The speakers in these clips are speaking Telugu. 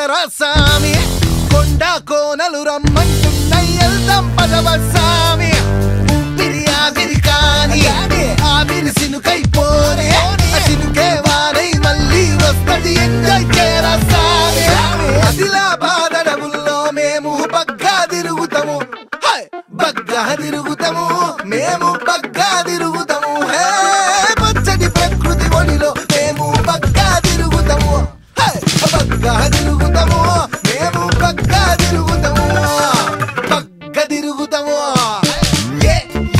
పదరా సామి కొండ కోనలు రమ్మంటున్నాయి వెళ్దాం పదవ సామి ఊపిరి ఆవిరి కాని ఆవిరి సినుకైపోనే సినుకే వారై మళ్ళీ వస్తది ఎంజాయ్ చేయరా సామి ఆదిలాబాద్ అడవుల్లో మేము బగ్గా తిరుగుతాము బగ్గా తిరుగుతాము మేము బగ్గా తిరుగుతాము పచ్చడి ప్రకృతి ఒడిలో మేము బగ్గా తిరుగుతాము బగ్గా తిరుగుతాము మేము బగ్గా తిరుగుతాము బగ్గా తిరుగుతాము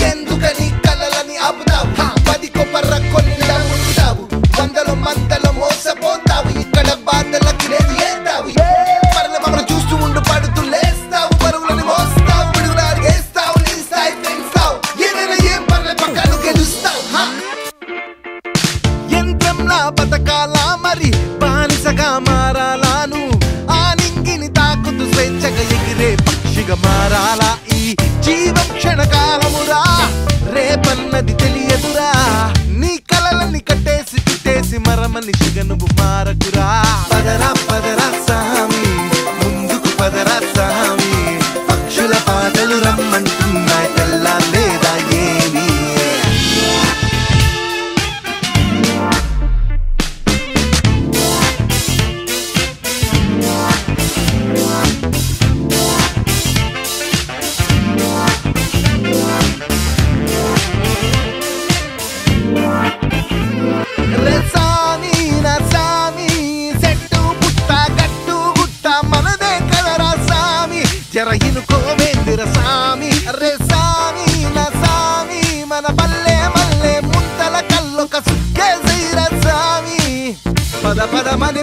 ఎందుకని కలలని ఆపుతావు 10 కొబ్బర కొన్నిలా ముందుతావు వందల మందల మోసపోతావు ఇక్కడ బాధలకి లేదు ఏతావు పర్ల మమ్మల్ని చూస్తూ ఉండు పడుతూ లేస్తావు పరుగులని మోస్తావు పిడుగులారు వేస్తావు నీ స్థాయి పెంచుతావు ఏదైనా ఏం పర్లే పక్కను గెలుస్తావు యంత్రంలా బతకాలా మరి బానిసగా మారాలాను ఆ నింగిని తాకుతూ స్వేచ్ఛగా ఎగిరే పక్షిగా మారాలా ఈ జీవం క్షణకాలమురా రేపన్నది తెలియదురా నీ కలలని కట్టేసి చుట్టేసి మరమనిషిగా నువ్వు మారకురా పదరా పదరా సామి ముందుకు పదరా సామి పక్షుల పాటలు రమ్మంటున్నాయి తెల్లా లేదా ఏమి జరహినుకోవేందిర సామి అరే సామి నా సామి మన పల్లె మల్లె ముద్దల కల్లొక సుక్కేసైర సామి పద పద మని